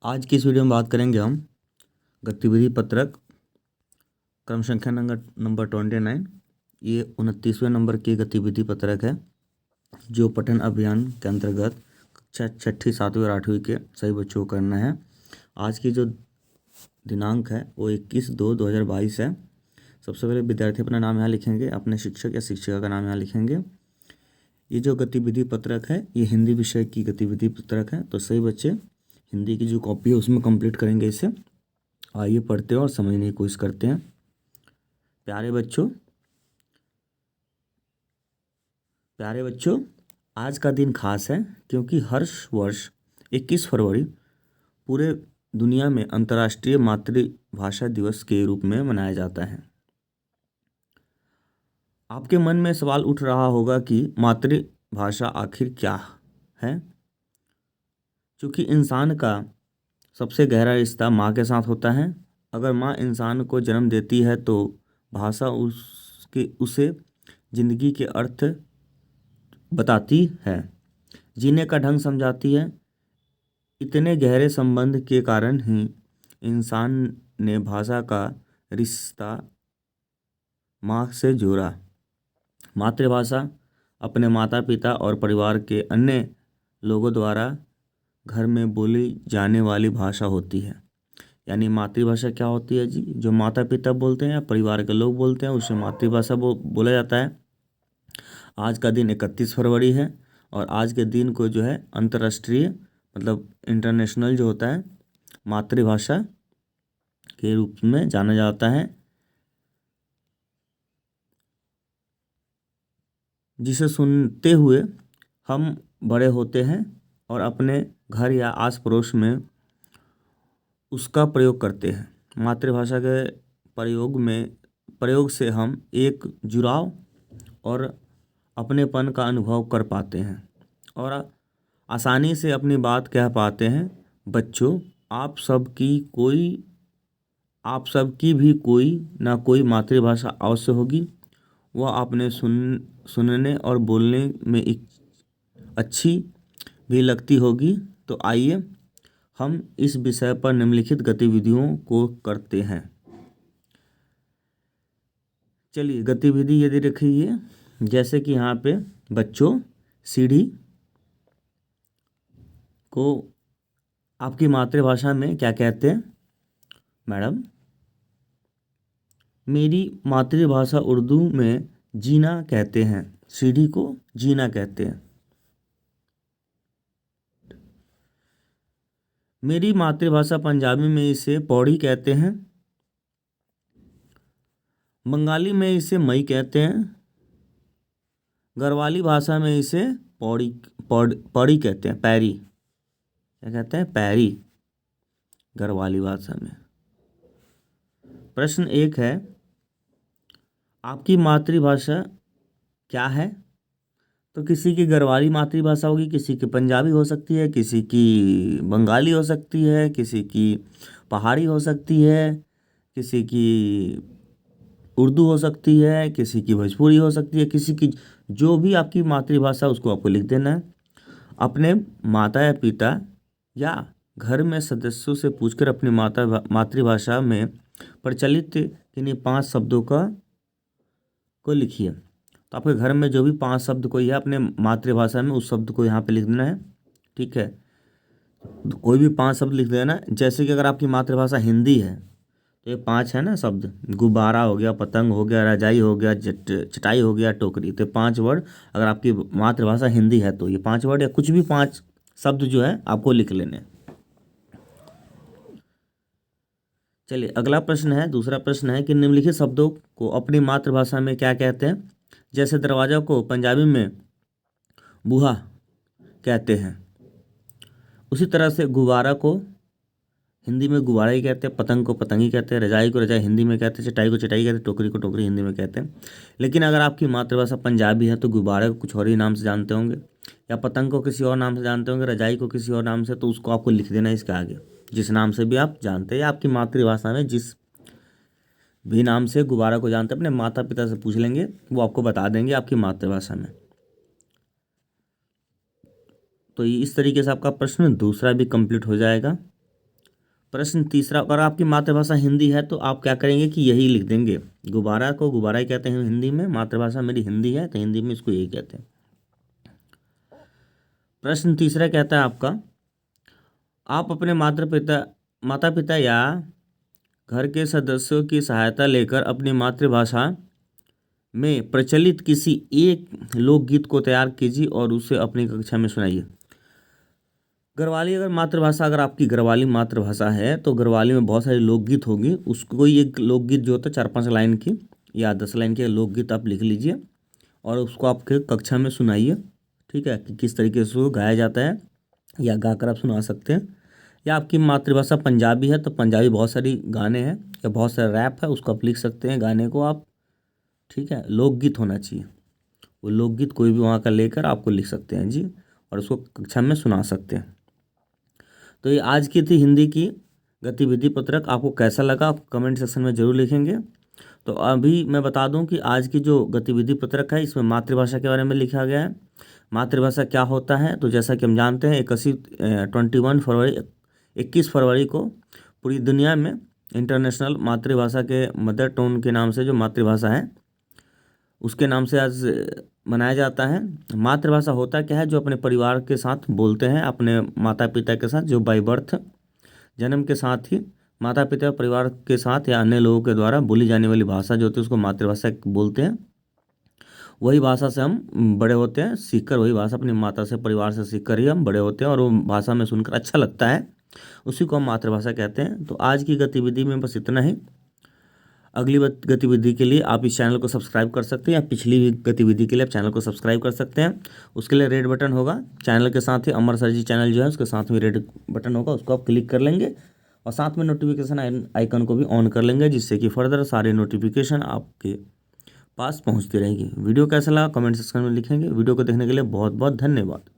आज की इस वीडियो में बात करेंगे हम गतिविधि पत्रक क्रम संख्या नंबर 29। ये 29वें नंबर की गतिविधि पत्रक है जो पठन अभियान के अंतर्गत कक्षा छठी, सातवीं और आठवीं के सभी बच्चों को करना है। आज की जो दिनांक है वो 21/2/2022 है। सबसे पहले विद्यार्थी अपना नाम यहाँ लिखेंगे, अपने शिक्षक या शिक्षिका का नाम यहाँ लिखेंगे। ये जो गतिविधि पत्रक है ये हिंदी विषय की गतिविधि पत्रक है, तो सभी बच्चे हिंदी की जो कॉपी है उसमें कंप्लीट करेंगे इसे। आइए पढ़ते हैं और समझने की कोशिश करते हैं। प्यारे बच्चों, आज का दिन खास है क्योंकि हर वर्ष 21 फरवरी पूरे दुनिया में अंतर्राष्ट्रीय मातृभाषा दिवस के रूप में मनाया जाता है। आपके मन में सवाल उठ रहा होगा कि मातृभाषा आखिर क्या है। क्योंकि इंसान का सबसे गहरा रिश्ता माँ के साथ होता है। अगर माँ इंसान को जन्म देती है तो भाषा उसे जिंदगी के अर्थ बताती है, जीने का ढंग समझाती है। इतने गहरे संबंध के कारण ही इंसान ने भाषा का रिश्ता माँ से जोड़ा। मातृभाषा अपने माता पिता और परिवार के अन्य लोगों द्वारा घर में बोली जाने वाली भाषा होती है। यानी मातृभाषा क्या होती है जी? जो माता पिता बोलते हैं या परिवार के लोग बोलते हैं उसे मातृभाषा बोला जाता है। आज का दिन 31 फरवरी है और आज के दिन को जो है अंतर्राष्ट्रीय मतलब इंटरनेशनल जो होता है मातृभाषा के रूप में जाना जाता है, जिसे सुनते हुए हम बड़े होते हैं और अपने घर या आस पड़ोस में उसका प्रयोग करते हैं। मातृभाषा के प्रयोग से हम एक जुड़ाव और अपनेपन का अनुभव कर पाते हैं और आसानी से अपनी बात कह पाते हैं। बच्चों, आप सबकी भी कोई ना कोई मातृभाषा अवश्य होगी। वह आपने सुनने और बोलने में अच्छी भी लगती होगी। तो आइए हम इस विषय पर निम्नलिखित गतिविधियों को करते हैं। चलिए, गतिविधि ये दे रखी है, जैसे कि यहाँ पे बच्चों सीढ़ी को आपकी मातृभाषा में क्या कहते हैं? मैडम, मेरी मातृभाषा उर्दू में जीना कहते हैं। सीढ़ी को जीना कहते हैं। मेरी मातृभाषा पंजाबी में इसे पौड़ी कहते हैं। बंगाली में इसे मई कहते हैं। गढ़वाली भाषा में इसे पौड़ी कहते हैं। पैरी क्या कहते हैं? पैरी गढ़वाली भाषा में। प्रश्न 1 है, आपकी मातृभाषा क्या है? तो किसी की गढ़वाली मातृभाषा होगी, किसी की पंजाबी हो सकती है, किसी की बंगाली हो सकती है, किसी की पहाड़ी हो सकती है, किसी की उर्दू हो सकती है, किसी की भोजपुरी हो सकती है, किसी की जो भी आपकी मातृभाषा उसको आपको लिख देना है। अपने माता या पिता या घर में सदस्यों से पूछकर अपनी मातृभाषा में प्रचलित किन्हीं 5 शब्दों को लिखिए। तो आपके घर में जो भी 5 शब्द कोई है अपने मातृभाषा में उस शब्द को यहाँ पे लिख देना है। ठीक है, तो कोई भी 5 शब्द लिख देना। जैसे कि अगर आपकी मातृभाषा हिंदी है तो ये 5 है ना शब्द, गुब्बारा हो गया, पतंग हो गया, रजाई हो गया, चटाई हो गया, टोकरी। तो 5 वर्ड अगर आपकी मातृभाषा हिंदी है तो ये 5 वर्ड या कुछ भी 5 शब्द जो है आपको लिख लेने। चलिए, अगला प्रश्न है, दूसरा प्रश्न है कि निम्नलिखित शब्दों को अपनी मातृभाषा में क्या कहते हैं? जैसे दरवाजा को पंजाबी में बूहा कहते हैं, उसी तरह से गुब्बारा को हिंदी में गुब्बारा ही कहते हैं, पतंग को पतंग ही कहते हैं, रजाई को रजाई हिंदी में कहते हैं, चटाई को चटाई कहते हैं, टोकरी को टोकरी हिंदी में कहते हैं। लेकिन अगर आपकी मातृभाषा पंजाबी है तो गुब्बारे को कुछ और ही नाम से जानते होंगे, या पतंग को किसी और नाम से जानते होंगे, रजाई को किसी और नाम से, तो उसको आपको लिख देना इसके आगे, जिस नाम से भी आप जानते हैं या आपकी मातृभाषा में जिस भी नाम से गुब्बारा को जानते हैं अपने माता पिता से पूछ लेंगे, वो आपको बता देंगे आपकी मातृभाषा में। तो इस तरीके से आपका प्रश्न दूसरा भी कंप्लीट हो जाएगा। प्रश्न तीसरा, अगर आपकी मातृभाषा हिंदी है तो आप क्या करेंगे कि यही लिख देंगे। गुब्बारा को गुब्बारा ही कहते हैं हिंदी में, मातृभाषा मेरी हिंदी है तो हिंदी में इसको यही कहते हैं। प्रश्न तीसरा कहता है आपका, आप अपने माता पिता या घर के सदस्यों की सहायता लेकर अपनी मातृभाषा में प्रचलित किसी एक लोकगीत को तैयार कीजिए और उसे अपनी कक्षा में सुनाइए। गढ़वाली अगर आपकी गढ़वाली मातृभाषा है तो गढ़वाली में बहुत सारे लोकगीत होंगे, उसको कोई एक लोकगीत जो होता है 4-5 लाइन की या 10 लाइन के लोकगीत आप लिख लीजिए और उसको आपके कक्षा में सुनाइए। ठीक है, कि किस तरीके से वो गाया जाता है या गाकर आप सुना सकते हैं। या आपकी मातृभाषा पंजाबी है तो पंजाबी बहुत सारी गाने हैं या बहुत सारे रैप है, उसको आप लिख सकते हैं गाने को आप। ठीक है, लोकगीत होना चाहिए, वो लोकगीत कोई भी वहाँ का लेकर आपको लिख सकते हैं जी, और उसको कक्षा में सुना सकते हैं। तो ये आज की थी हिंदी की गतिविधि पत्रक। आपको कैसा लगा आप कमेंट सेक्शन में ज़रूर लिखेंगे। तो अभी मैं बता दूं कि आज की जो गतिविधि पत्रक है इसमें मातृभाषा के बारे में लिखा गया है। मातृभाषा क्या होता है, तो जैसा कि हम जानते हैं 21 फरवरी को पूरी दुनिया में इंटरनेशनल मातृभाषा के मदर टंग के नाम से जो मातृभाषा है उसके नाम से आज मनाया जाता है। मातृभाषा होता क्या है, जो अपने परिवार के साथ बोलते हैं, अपने माता पिता के साथ, जो बाई बर्थ जन्म के साथ ही माता पिता परिवार के साथ या अन्य लोगों के द्वारा बोली जाने वाली भाषा जो होती है उसको मातृभाषा बोलते हैं। वही भाषा से हम बड़े होते हैं, सीखकर वही भाषा अपनी माता से परिवार से सीखकर ही हम बड़े होते हैं और वो भाषा में सुनकर अच्छा लगता है, उसी को हम मातृभाषा कहते हैं। तो आज की गतिविधि में बस इतना ही। अगली गतिविधि के लिए आप इस चैनल को सब्सक्राइब कर सकते हैं या पिछली भी गतिविधि के लिए आप चैनल को सब्सक्राइब कर सकते हैं। उसके लिए रेड बटन होगा चैनल के साथ ही, अमर सर जी चैनल जो है उसके साथ में रेड बटन होगा, उसको आप क्लिक कर लेंगे और साथ में नोटिफिकेशन आइकन को भी ऑन कर लेंगे, जिससे कि फर्दर सारे नोटिफिकेशन आपके पास पहुंचती रहेगी। वीडियो कैसा लगा कमेंट सेक्शन में लिखेंगे। वीडियो को देखने के लिए बहुत बहुत धन्यवाद।